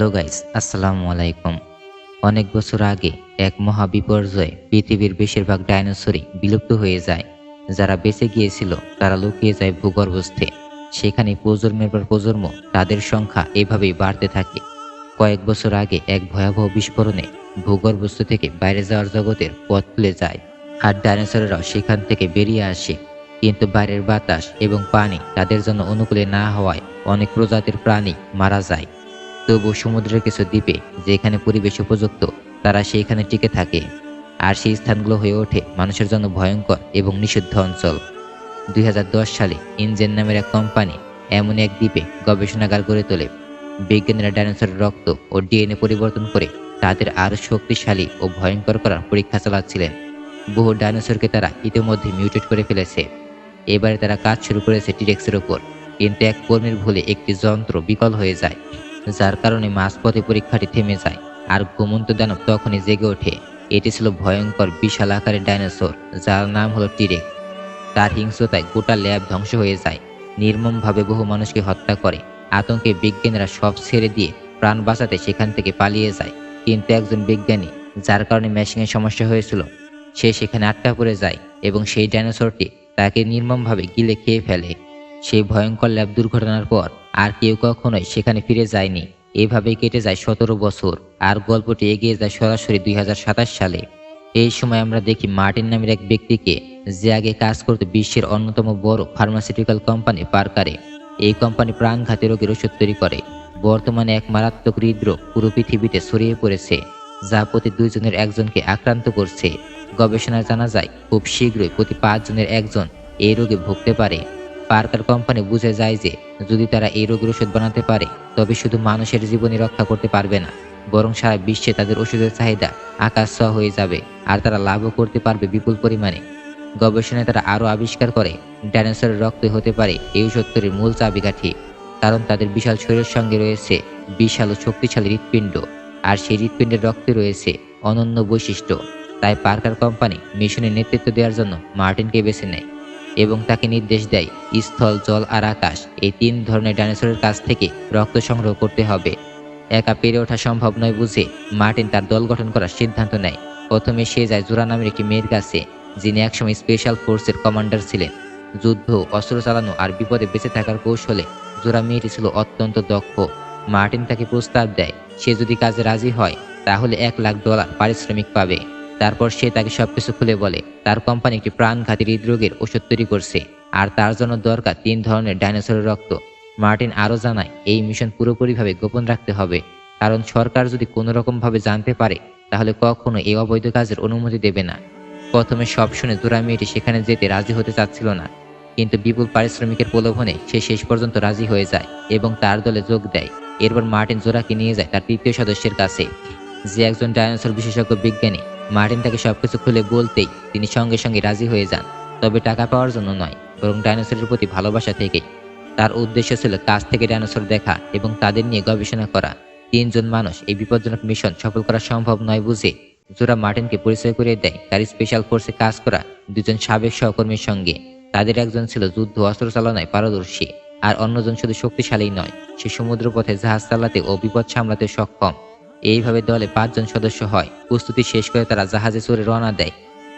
Hello guys, আসসালামু আলাইকুম। অনেক বছর আগে এক মহাবিপর্যয়ে পৃথিবীর বেশিরভাগ ডাইনোসরই বিলুপ্ত হয়ে যায়। যারা বেঁচে গিয়েছিল তারা লুকিয়ে যায় ভূগর্ভস্থে। সেখানে প্রজন্মের পর প্রজন্ম তাদের সংখ্যা এভাবেই বাড়তে থাকে। কয়েক বছর আগে এক ভয়াবহ বিস্ফোরণে ভূগর্ভস্থ থেকে বাইরে যাওয়ার জগতের পথ খুলে যায়, আর ডাইনোসরেরাও সেখান থেকে বেরিয়ে আসে। কিন্তু বাইরের বাতাস এবং পানি তাদের জন্য অনুকূলে না হওয়ায় অনেক প্রজাতির প্রাণী মারা যায়। তবু সমুদ্রের কিছু দ্বীপে যেখানে পরিবেশ উপযুক্ত, তারা সেইখানে টিকে থাকে। আর সেই স্থানগুলো হয়ে ওঠে মানুষের জন্য ভয়ঙ্কর এবং নিষিদ্ধ অঞ্চল। ২০১০ সালে ইনজেন নামের এক কোম্পানি এমন এক দ্বীপে গবেষণাগার গড়ে তোলে। বিজ্ঞানীরা ডাইনোসরের রক্ত ও ডিএনএ পরিবর্তন করে তাদের আরও শক্তিশালী ও ভয়ঙ্কর করার পরীক্ষা চালাচ্ছিলেন। বহু ডাইনোসরকে তারা ইতিমধ্যে মিউটেট করে ফেলেছে। এবারে তারা কাজ শুরু করেছে টিরেক্সের ওপর। কিন্তু এক কর্মীর ভুলে একটি যন্ত্র বিকল হয়ে যায়, যার কারণে মাঝপথে পরীক্ষাটি থেমে যায়। আর ঘুমন্ত দানব তখনই জেগে ওঠে। এটি ছিল ভয়ঙ্কর বিশাল আকারের ডাইনোসর, যার নাম হলো টিরেক্স। তার হিংস্রতায় গোটা ল্যাব ধ্বংস হয়ে যায়, নির্মমভাবে বহু মানুষকে হত্যা করে। আতঙ্কে বিজ্ঞানীরা সব ছেড়ে দিয়ে প্রাণ বাঁচাতে সেখান থেকে পালিয়ে যায়। কিন্তু একজন বিজ্ঞানী, যার কারণে মেশিনের সমস্যা হয়েছিল, সে সেখানে আটকা পড়ে যায় এবং সেই ডাইনোসরটি তাকে নির্মমভাবে গিলে খেয়ে ফেলে। সেই ভয়ঙ্কর ল্যাব দুর্ঘটনার পর আর কেউ কখনোই সেখানে ফিরে যায়নি। এভাবেই কেটে যায় ১৭ বছর, আর গল্পটি এগিয়ে যায় সরাসরি ২০২৭ সালে। এই সময় আমরা দেখি মার্টিন নামের এক ব্যক্তিকে, যে আগে কাজ করত বিশ্বের অন্যতম বড় ফার্মাসিউটিক্যাল কোম্পানি পার্কারে। এই কোম্পানি প্রাণঘাতী রোগের ওষুধ তৈরি করে। বর্তমানে এক মারাত্মক হৃদরোগ পুরো পৃথিবীতে ছড়িয়ে পড়েছে, যা প্রতি ২ জনের একজনকে আক্রান্ত করছে। গবেষণায় জানা যায় খুব শীঘ্রই প্রতি ৫ জনের একজন এই রোগে ভুগতে পারে। পার্কার কোম্পানি বুঝে যায় যে যদি তারা এই রোগের ওষুধ বানাতে পারে, তবে শুধু মানুষের জীবনই রক্ষা করতে পারবে না, বরং সারা বিশ্বে তাদের ওষুধের চাহিদা আকাশ ছোঁয়া হয়ে যাবে, আর তারা লাভও করতে পারবে বিপুল পরিমাণে। গবেষণায় তারা আরও আবিষ্কার করে ডাইনোসরের রক্ত হতে পারে এই ওষুধ তৈরির মূল চাবিকাঠি। কারণ তাদের বিশাল শরীরের সঙ্গে রয়েছে বিশাল ও শক্তিশালী হৃৎপিণ্ড, আর সেই হৃৎপিণ্ডের রক্তে রয়েছে অনন্য বৈশিষ্ট্য। তাই পার্কার কোম্পানি মিশনের নেতৃত্ব দেওয়ার জন্য মার্টিনকে বেছে নেয় এবং তাকে নির্দেশ দেয় স্থল, জল আর আকাশ, এই ৩ ধরনের ডাইনোসরের কাছ থেকে রক্ত সংগ্রহ করতে হবে। একা পেরে ওঠা সম্ভব নয় বুঝে মার্টিন তার দল গঠন করার সিদ্ধান্ত নেয়। প্রথমে সে যায় জোরা নামের একটি মেয়ের কাছে, যিনি একসময় স্পেশাল ফোর্সের কমান্ডার ছিলেন। যুদ্ধ, অস্ত্র চালানো আর বিপদে বেঁচে থাকার কৌশলে জোরা মেয়েটি ছিল অত্যন্ত দক্ষ। মার্টিন তাকে প্রস্তাব দেয় সে যদি কাজে রাজি হয় তাহলে $১,০০,০০০ পারিশ্রমিক পাবে। তারপর সে তাকে সবকিছু খুলে বলে তার কোম্পানি একটি প্রাণঘাতী হৃদরোগের ওষুধ তৈরি করছে, আর তার জন্য দরকার ৩ ধরনের ডাইনোসরের রক্ত। মার্টিন আরও জানায় এই মিশন পুরোপুরিভাবে গোপন রাখতে হবে, কারণ সরকার যদি কোনো রকমভাবে জানতে পারে তাহলে কখনো এই অবৈধ কাজের অনুমতি দেবে না। প্রথমে সব শুনে জোড়া মেয়েটি সেখানে যেতে রাজি হতে চাচ্ছিল না, কিন্তু বিপুল পারিশ্রমিকের প্রলোভনে সে শেষ পর্যন্ত রাজি হয়ে যায় এবং তার দলে যোগ দেয়। এরপর মার্টিন জোড়াকে নিয়ে যায় তার ৩য় সদস্যের কাছে, যে একজন ডাইনোসর বিশেষজ্ঞ বিজ্ঞানী। মার্টিন তাকে সবকিছু খুলে বলতেই তিনি সঙ্গে সঙ্গে রাজি হয়ে যান, তবে টাকা পাওয়ার জন্য নয়, বরং ডাইনোসরের প্রতি ভালোবাসা থেকেই। তার উদ্দেশ্য ছিল কাছ থেকে ডাইনোসর দেখা এবং তাদের নিয়ে গবেষণা করা। ৩ জন মানুষ এই বিপজ্জনক মিশন সফল করা সম্ভব নয় বুঝে জোরা মার্টিনকে পরিচয় করিয়ে দেয় তার স্পেশাল ফোর্সে কাজ করা ২ জন সাবেক সহকর্মীর সঙ্গে। তাদের একজন ছিল যুদ্ধ অস্ত্র চালনায় পারদর্শী, আর অন্যজন শুধু শক্তিশালী নয়, সে সমুদ্রপথে জাহাজ চালাতে ও বিপদ সামলাতে সক্ষম। এইভাবে দলে ৫ জন সদস্য হয়। প্রস্তুতি শেষ করে তারা জাহাজে চড়ে রওনা দেয়,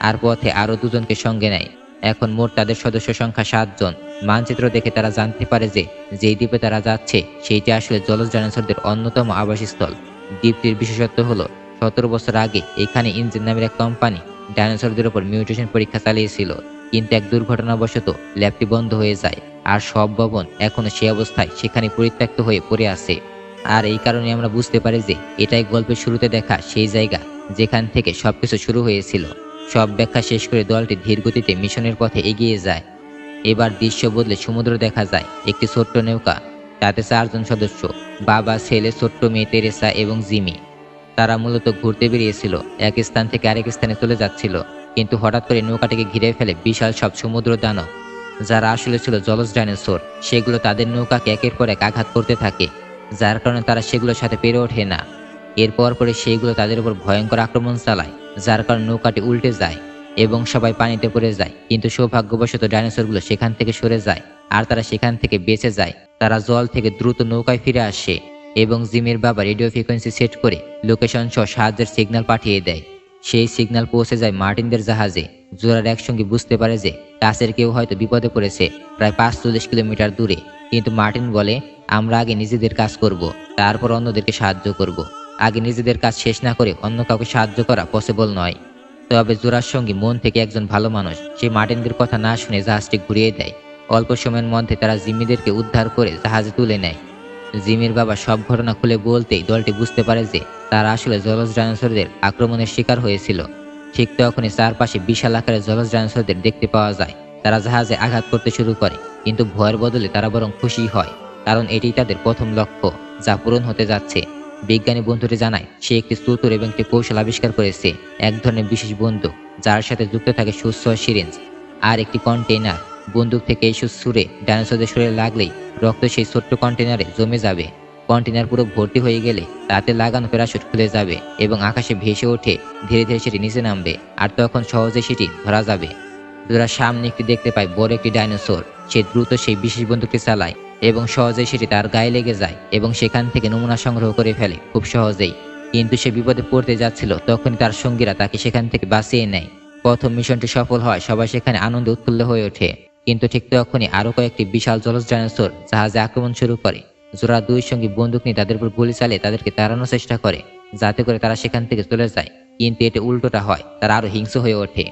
আর পথে আরও ২ জনকে সঙ্গে নেয়। এখন মোট তাদের সদস্য সংখ্যা ৭ জন। মানচিত্র দেখে তারা জানতে পারে যে যেই দ্বীপে তারা যাচ্ছে সেইটি আসলে জলজ ডাইনোসরদের অন্যতম আবাসস্থল। দ্বীপটির বিশেষত্ব হলো ১৭ বছর আগে এখানে ইনজেন নামের এক কোম্পানি ডাইনোসরদের উপর মিউটেশন পরীক্ষা চালিয়েছিল, কিন্তু এক দুর্ঘটনাবশত ল্যাবটি বন্ধ হয়ে যায়, আর সব ভবন এখনো সেই অবস্থায় সেখানে পরিত্যক্ত হয়ে পড়ে আছে। আর এই কারণে আমরা বুঝতে পারি যে এটাই গল্পের শুরুতে দেখা সেই জায়গা যেখান থেকে সবকিছু শুরু হয়েছিল। সব ব্যাখ্যা শেষ করে দলটি ধীরগতিতে মিশনের পথে এগিয়ে যায়। এবার দৃশ্য বদলে সমুদ্র দেখা যায়, একটি ছোট্ট নৌকা, তাতে ৪ জন সদস্য, বাবা, ছেলে, ছোট্ট মেয়ে তেরেসা এবং জিমি। তারা মূলত ঘুরতে বেরিয়েছিল, এক স্থান থেকে আরেক স্থানে চলে যাচ্ছিল, কিন্তু হঠাৎ করে নৌকাটিকে ঘিরে ফেলে বিশাল সব সমুদ্র দানব, যারা আসলে ছিল জলজ ডাইনোসর। সেগুলো তাদের নৌকাকে একের পর এক আঘাত করতে থাকে, যার কারণে তারা সেগুলোর সাথে পেরে ওঠে না। এরপর পরে সেইগুলো তাদের উপর ভয়ঙ্কর আক্রমণ চালায়, যার কারণে নৌকাটি উল্টে যায় এবং সবাই পানিতে পড়ে যায়। কিন্তু সৌভাগ্যবশত ডাইনোসরগুলো সেখান থেকে সরে যায়, আর তারা সেখান থেকে বেঁচে যায়। তারা জল থেকে দ্রুত নৌকায় ফিরে আসে এবং জিমের বাবা রেডিও ফ্রিকোয়েন্সি সেট করে লোকেশন সহ সাহায্যের সিগন্যাল পাঠিয়ে দেয়। সেই সিগন্যাল পৌঁছে যায় মার্টিনদের জাহাজে। জোরার একসঙ্গে বুঝতে পারে যে কাছের কেউ হয়তো বিপদে পড়েছে প্রায় 45 কিলোমিটার দূরে। কিন্তু মার্টিন বলে, আমরা আগে নিজেদের কাজ করব, তারপর অন্যদেরকে সাহায্য করব। আগে নিজেদের কাজ শেষ না করে অন্য কাউকে সাহায্য করা পসিবল নয়। তবে জোরার সঙ্গে মন থেকে একজন ভালো মানুষ, সে মার্টিনদের কথা না শুনে জাহাজটি ঘুরিয়ে দেয়। অল্প সময়ের মধ্যে তারা জিম্মিদেরকে উদ্ধার করে জাহাজে তুলে নেয়। জিমির বাবা সব ঘটনা খুলে বলতেই দলটি বুঝতে পারে যে তারা আসলে জলজ ডাইনোসরদের আক্রমণের শিকার হয়েছিল। ঠিক তখনই চারপাশে বিশাল আকারের জলজ ডাইনোসরদের দেখতে পাওয়া যায়। তারা জাহাজে আঘাত করতে শুরু করে, কিন্তু ভয়ের বদলে তারা বরং খুশি হয়, কারণ এটি তাদের প্রথম লক্ষ্য যা পূরণ হতে যাচ্ছে। বিজ্ঞানী বন্ধুটি জানায় সে একটি সুতুর এবং একটি কৌশল আবিষ্কার করেছে, এক ধরনের বিশেষ বন্দুক যার সাথে যুক্ত থাকে সুস্থ সিরিঞ্জ আর একটি কন্টেইনার। বন্দুক থেকে এই সুরে ডাইনোসরদের শরীরে লাগলেই রক্ত সেই ছোট্ট কন্টেনারে জমে যাবে। কন্টেনার পুরো ভর্তি হয়ে গেলে তাতে লাগানো প্যারাশুট খুলে যাবে এবং আকাশে ভেসে ওঠে। ধীরে ধীরে সেটি নিচে নামবে, আর তখন সহজে সেটি ধরা যাবে। ওরা সামনে একটি দেখতে পায় বড় একটি ডাইনোসর। সে দ্রুত সেই বিশেষ বন্দুকটি চালায় এবং সহজেই সেটি তার গায়ে লেগে যায় এবং সেখান থেকে নমুনা সংগ্রহ করে ফেলে খুব সহজেই। কিন্তু সে বিপদে পড়তে যাচ্ছিল, তখনই তার সঙ্গীরা তাকে সেখান থেকে বাঁচিয়ে নেয়। প্রথম মিশনটি সফল হয়, সবাই সেখানে আনন্দে উৎফুল্ল হয়ে ওঠে। কিন্তু ঠিক তখনই আরো কয়েকটি বিশাল জলজ ডাইনোসর জাহাজে আক্রমণ শুরু করে। জোড়া দুই সঙ্গী বন্দুক নিয়ে তাদের উপর গুলি চালিয়ে তাদেরকে তাড়ানোর চেষ্টা করে, যাতে করে তারা সেখান থেকে চলে যায়। কিন্তু এতে উল্টোটা হয়, তারা আরো হিংস্র হয়ে ওঠে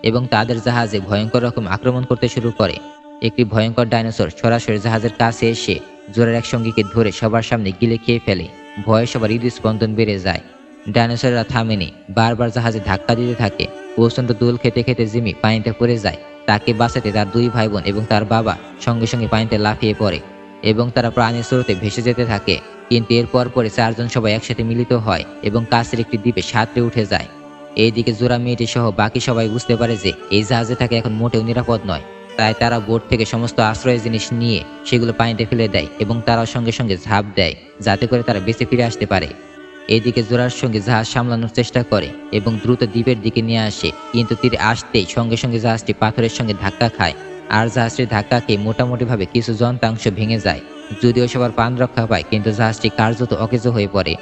এবং তাদের জাহাজে ভয়ঙ্কর রকম আক্রমণ করতে শুরু করে। একটি ভয়ঙ্কর ডাইনোসর সরাসরি জাহাজের কাছে এসে জোড়ার এক সঙ্গীকে ধরে সবার সামনে গিলে খেয়ে ফেলে। ভয়ে সবার হৃদস্পন্দন বেড়ে যায়। ডাইনোসররা থামেনি, বারবার জাহাজে ধাক্কা দিতে থাকে। প্রচণ্ড দোল খেতে খেতে জিমি পানিতে পড়ে যায়। তাকে বাঁচাতে তার দুই ভাই বোন এবং তার বাবা সঙ্গে সঙ্গে পানিতে লাফিয়ে পড়ে এবং তারা প্রাণের স্রোতে ভেসে যেতে থাকে। কিন্তু এরপর পরে চারজন সবাই একসাথে মিলিত হয় এবং কাছের একটি দ্বীপে সাঁতরে উঠে যায়। এইদিকে জোড়া মেয়েটি সহ বাকি সবাই বুঝতে পারে যে এই জাহাজে থাকা এখন মোটেও নিরাপদ নয়। তাই তারা বোট থেকে সমস্ত আশ্রয় জিনিস নিয়ে সেগুলো পানিতে ফেলে দেয় এবং তারাও সঙ্গে সঙ্গে ঝাঁপ দেয়, যাতে করে তারা বেঁচে ফিরে আসতে পারে। এদিকে জোড়ার সঙ্গে জাহাজ সামলানোর চেষ্টা করে এবং দ্রুত দ্বীপের দিকে নিয়ে আসে, কিন্তু তীরে আসতেই সঙ্গে সঙ্গে জাহাজটি পাথরের সঙ্গে ধাক্কা খায় আর জাহাজটি ধাক্কা খেয়ে মোটামুটিভাবে কিছু যন্ত্রাংশ ভেঙে যায়। যদিও সবার প্রাণ রক্ষা পায়, কিন্তু জাহাজটি কার্যত অকেজো হয়ে পড়ে।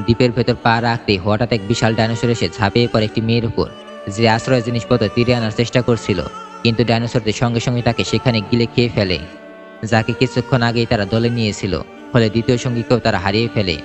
দ্বীপের ভেতর পা রাখতেই হঠাৎ এক বিশাল ডাইনোসর এসে ঝাঁপিয়ে পড়ে একটি মেয়ের উপর, যে আশ্রয় জিনিসপত্র তীরে আনার চেষ্টা করছিল। কিন্তু ডাইনোসরটি সঙ্গে সঙ্গে তাকে সেখানে গিলে খেয়ে ফেলে, যাকে কিছুক্ষণ আগেই তারা দলে নিয়েছিল। ফলে দ্বিতীয় সঙ্গীকেও তারা হারিয়ে ফেলে।